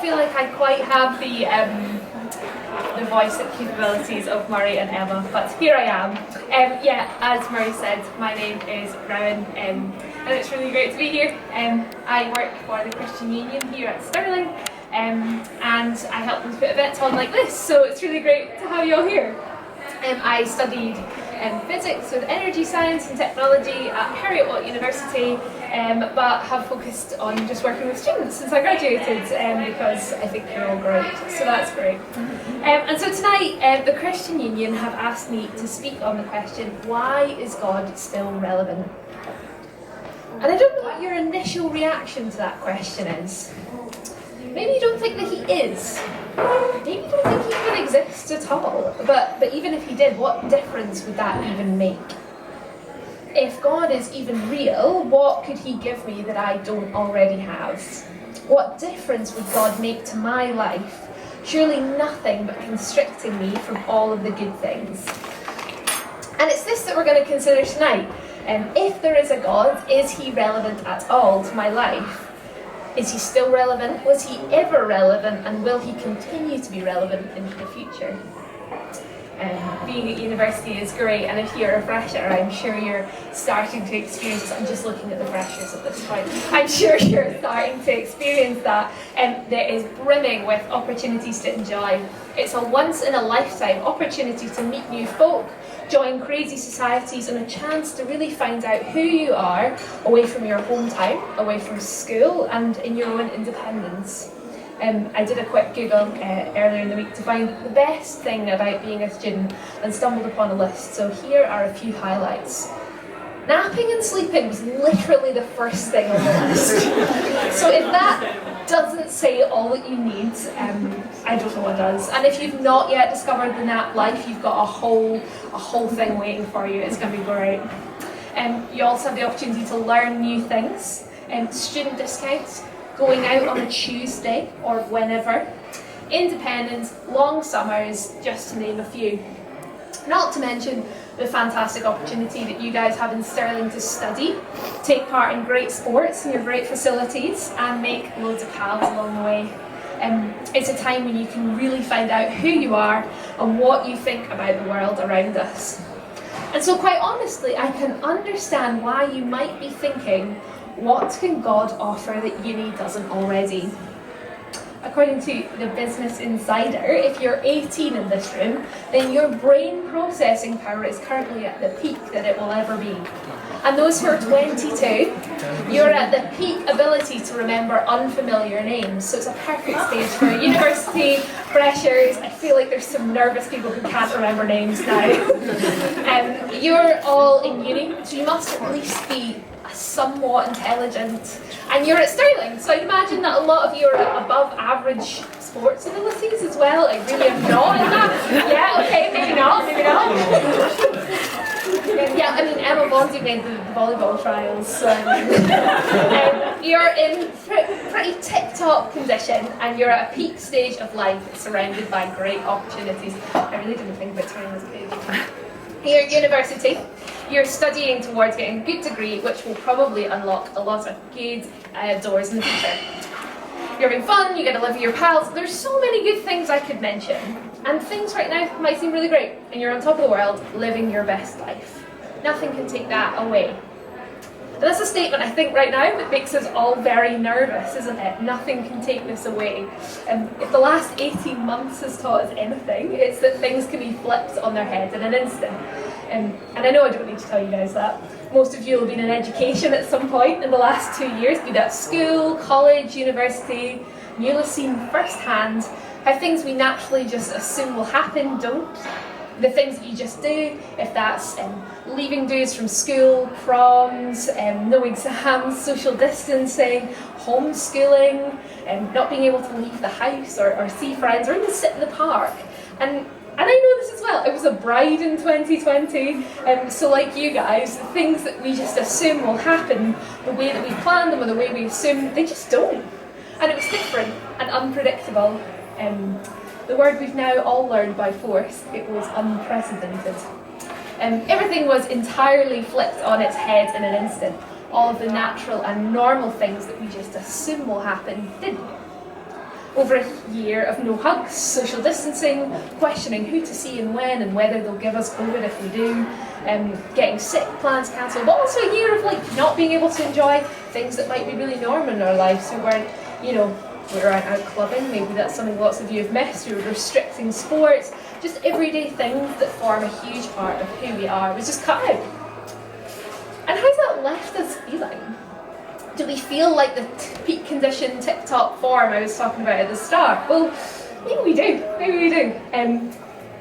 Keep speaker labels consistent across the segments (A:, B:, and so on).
A: feel like I quite have the voice and capabilities of Murray and Emma, but here I am. Yeah, as Murray said, my name is Rowan, and it's really great to be here. I work for the Christian Union here at Stirling, and I help them to put events on like this, so it's really great to have you all here. I studied physics with energy science and technology at Heriot University, but have focused on just working with students since I graduated, because I think they're all great, so that's great. And so tonight, the Christian Union have asked me to speak on the question, why is God still relevant? And I don't know what your initial reaction to that question is. Maybe you don't think that he is. Maybe you don't think he even exists at all. But even if he did, what difference would that even make? If God is even real, what could he give me that I don't already have? What difference would God make to my life? Surely nothing but constricting me from all of the good things. And it's this that we're going to consider tonight. If there is a God, is he relevant at all to my life? Is he still relevant? Was he ever relevant? And will he continue to be relevant into the future? Being at university is great, and if you're a fresher, I'm sure you're starting to experience this. I'm just looking at the freshers at this point. I'm sure you're starting to experience that, and that is brimming with opportunities to enjoy. It's a once-in-a-lifetime opportunity to meet new folk, join crazy societies, and a chance to really find out who you are away from your hometown, away from school, and in your own independence. I did a quick Google earlier in the week to find the best thing about being a student and stumbled upon a list, so here are a few highlights. Napping and sleeping was literally the first thing on the list. So if that doesn't say all that you need, I don't know what does. And if you've not yet discovered the nap life, you've got a whole thing waiting for you. It's going to be great. You also have the opportunity to learn new things, student discounts, going out on a Tuesday or whenever, independence, long summers, just to name a few. Not to mention the fantastic opportunity that you guys have in Stirling to study, take part in great sports in your great facilities, and make loads of pals along the way. It's a time when you can really find out who you are and what you think about the world around us. And so quite honestly, I can understand why you might be thinking, what can God offer that uni doesn't already? According to the Business Insider, if you're 18 in this room, then your brain processing power is currently at the peak that it will ever be. And those who are 22, you're at the peak ability to remember unfamiliar names. So it's a perfect stage for university freshers. I feel like there's some nervous people who can't remember names now. You're all in uni, so you must at least be somewhat intelligent, and you're at Stirling, so I'd imagine that a lot of you are at above average sports abilities as well. I really am not in that. Yeah, okay, maybe not. Yeah, I mean, Emma Bonzi made the volleyball trials, so you're in pretty tip-top condition, and you're at a peak stage of life surrounded by great opportunities. I really didn't think about turning this page. Here at university, you're studying towards getting a good degree, which will probably unlock a lot of good doors in the future. You're having fun, you get to live with your pals. There's so many good things I could mention. And things right now might seem really great, and you're on top of the world, living your best life. Nothing can take that away. And that's a statement I think right now that makes us all very nervous, isn't it? Nothing can take this away. If the last 18 months has taught us anything, it's that things can be flipped on their head in an instant. And I know I don't need to tell you guys that. Most of you will have been in education at some point in the last 2 years, be that school, college, university, and you'll have seen firsthand how things we naturally just assume will happen don't. The things that you just do, if that's leaving dues from school, proms, no exams, social distancing, homeschooling, not being able to leave the house or see friends or even sit in the park. And I know this as well. I was a bride in 2020, so like you guys, things that we just assume will happen, the way that we plan them or the way we assume, they just don't. And it was different and unpredictable. The word we've now all learned by force, it was unprecedented. Everything was entirely flipped on its head in an instant. All of the natural and normal things that we just assume will happen didn't. Over a year of no hugs, social distancing, questioning who to see and when and whether they'll give us COVID if we do, getting sick, plans cancelled, but also a year of not being able to enjoy things that might be really normal in our lives. We weren't, we weren't out clubbing, maybe that's something lots of you have missed. We were restricting sports, just everyday things that form a huge part of who we are was just cut out. And how's that left us feeling? Do we feel like the peak condition, tip-top form I was talking about at the start? Well, maybe we do.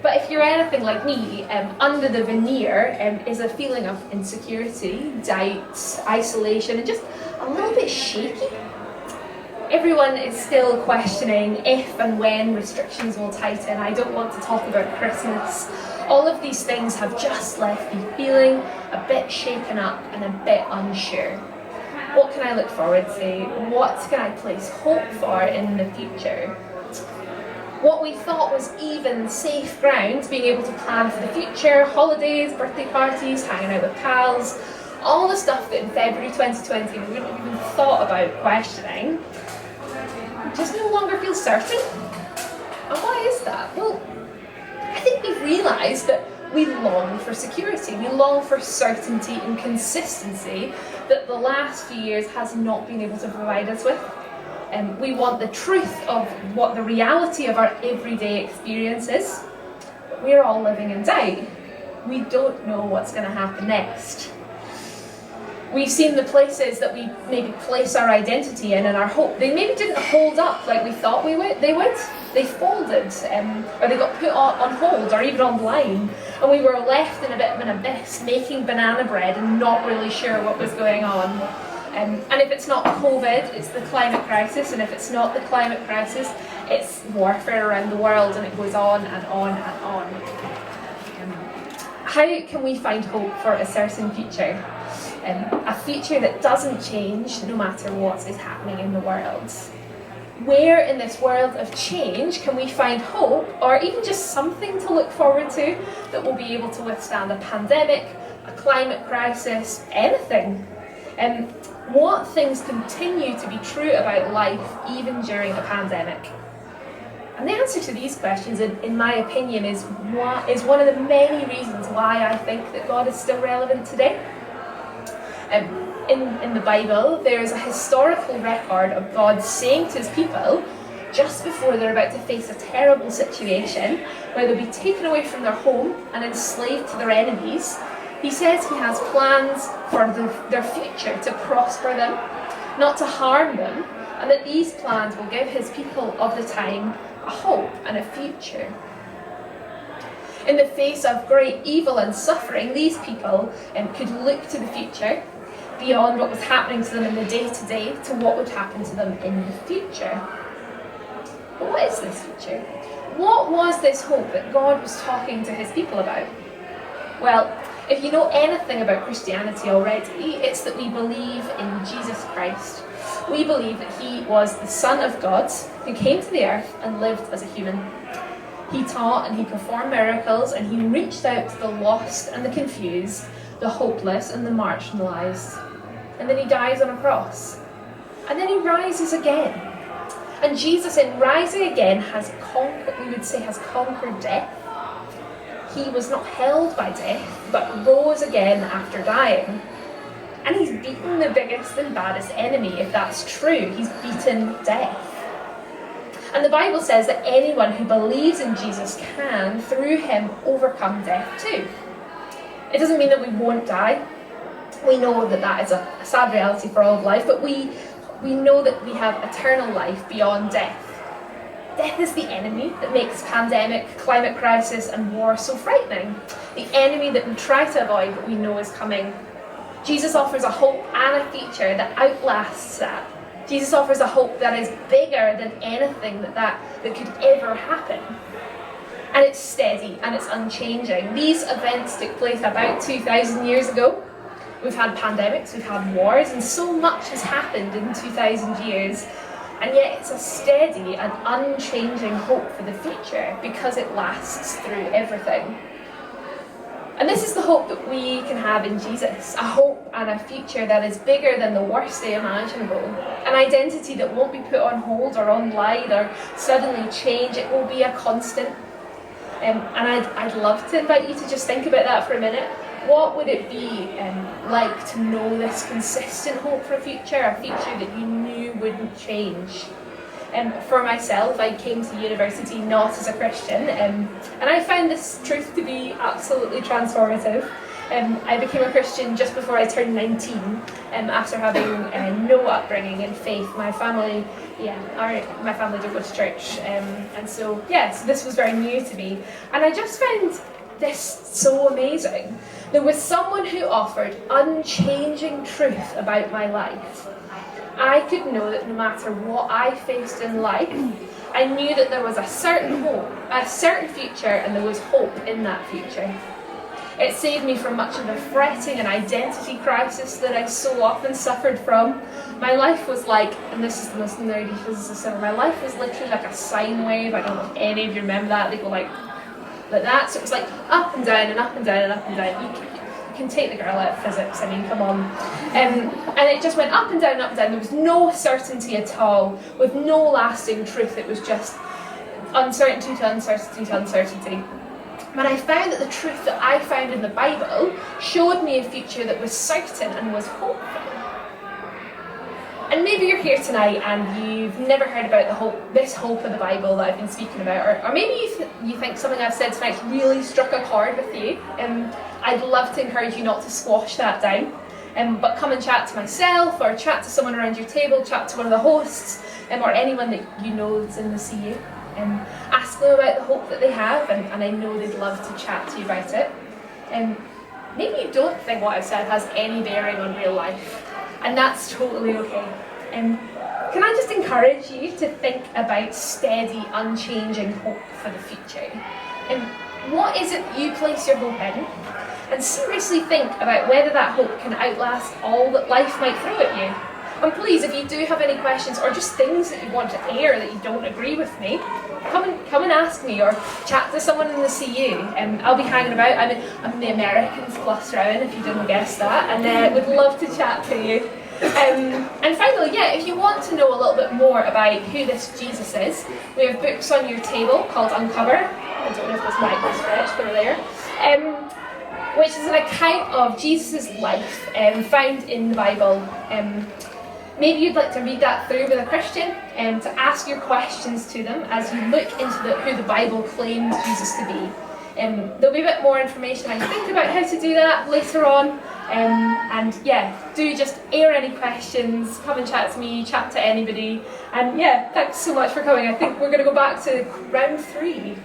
A: But if you're anything like me, under the veneer is a feeling of insecurity, doubt, isolation, and just a little bit shaky. Everyone is still questioning if and when restrictions will tighten. I don't want to talk about Christmas. All of these things have just left me feeling a bit shaken up and a bit unsure. What can I look forward to? What can I place hope for in the future? What we thought was even safe ground, being able to plan for the future, holidays, birthday parties, hanging out with pals, all the stuff that in February 2020 we wouldn't have even thought about questioning, just no longer feels certain. And why is that? Well, I think we've realised that we long for security, we long for certainty and consistency that the last few years has not been able to provide us with. We want the truth of what the reality of our everyday experience is, but we're all living in doubt. We don't know what's going to happen next. We've seen the places that we maybe place our identity in and our hope, they maybe didn't hold up like we thought they would. They folded, or they got put on hold, or even online, and we were left in a bit of an abyss, making banana bread and not really sure what was going on. And if it's not COVID, it's the climate crisis, and if it's not the climate crisis, it's warfare around the world, and it goes on and on and on. How can we find hope for a certain future? A future that doesn't change no matter what is happening in the world. Where in this world of change can we find hope, or even just something to look forward to that will be able to withstand a pandemic, a climate crisis, anything? What things continue to be true about life even during a pandemic? And the answer to these questions, in my opinion, is one of the many reasons why I think that God is still relevant today. In the Bible, there is a historical record of God saying to his people, just before they're about to face a terrible situation, where they'll be taken away from their home and enslaved to their enemies, he says he has plans for their future to prosper them, not to harm them, and that these plans will give his people of the time a hope and a future. In the face of great evil and suffering, these people could look to the future, beyond what was happening to them in the day-to-day, to what would happen to them in the future. But what is this future? What was this hope that God was talking to his people about? Well, if you know anything about Christianity already, it's that we believe in Jesus Christ. We believe that he was the Son of God who came to the earth and lived as a human. He taught and he performed miracles, and he reached out to the lost and the confused, the hopeless and the marginalised. And then he dies on a cross. And then he rises again. And Jesus, in rising again, has conquered death. He was not held by death, but rose again after dying. And he's beaten the biggest and baddest enemy, if that's true. He's beaten death. And the Bible says that anyone who believes in Jesus can, through him, overcome death too. It doesn't mean that we won't die. We know that that is a sad reality for all of life, but we know that we have eternal life beyond death. Death is the enemy that makes pandemic, climate crisis and war so frightening. The enemy that we try to avoid but we know is coming. Jesus offers a hope and a future that outlasts that. Jesus offers a hope that is bigger than anything that could ever happen. And it's steady and it's unchanging. These events took place about 2,000 years ago. We've had pandemics, we've had wars, and so much has happened in 2,000 years. And yet it's a steady and unchanging hope for the future because it lasts through everything. And this is the hope that we can have in Jesus, a hope and a future that is bigger than the worst day imaginable. An identity that won't be put on hold or online or suddenly change. It will be a constant. And I'd love to invite you to just think about that for a minute. What would it be like to know this consistent hope for a future that you knew wouldn't change? For myself, I came to university not as a Christian, and I found this truth to be absolutely transformative. I became a Christian just before I turned 19, after having no upbringing in faith. My family don't go to church, and so this was very new to me. And I just found this so amazing. There was someone who offered unchanging truth about my life. I could know that no matter what I faced in life, I knew that there was a certain hope, a certain future, and there was hope in that future. It saved me from much of the fretting and identity crisis that I so often suffered from. My life was like, and this is the most nerdy physicist ever, my life was literally like a sine wave. I don't know if any of you remember that. They go like that. So it was like up and down and up and down and up and down. You can take the girl out of physics, I mean, come on. And it just went up and down, up and down. There was no certainty at all, with no lasting truth. It was just uncertainty to uncertainty to uncertainty. And I found that the truth that I found in the Bible showed me a future that was certain and was hopeful. And maybe you're here tonight and you've never heard about this hope of the Bible that I've been speaking about, or maybe you think something I've said tonight's really struck a chord with you. I'd love to encourage you not to squash that down, but come and chat to myself, or chat to someone around your table, chat to one of the hosts, or anyone that you know that's in the CU. Ask them about the hope that they have, and I know they'd love to chat to you about it. Maybe you don't think what I've said has any bearing on real life, and that's totally okay. Can I just encourage you to think about steady, unchanging hope for the future? What is it that you place your hope in? And seriously think about whether that hope can outlast all that life might throw at you. And please, if you do have any questions or just things that you want to air that you don't agree with me, come and ask me, or chat to someone in the CU. I'll be hanging about. I'm the Americans plus Rowan, if you didn't guess that, and would love to chat to you. And finally, if you want to know a little bit more about who this Jesus is, we have books on your table called Uncover. I don't know if this mic is stretched, they're there. Which is an account of Jesus' life found in the Bible. Maybe you'd like to read that through with a Christian, to ask your questions to them as you look into who the Bible claims Jesus to be. There'll be a bit more information, I think, about how to do that later on. Do just air any questions, come and chat to me, chat to anybody. And thanks so much for coming. I think we're going to go back to round 3.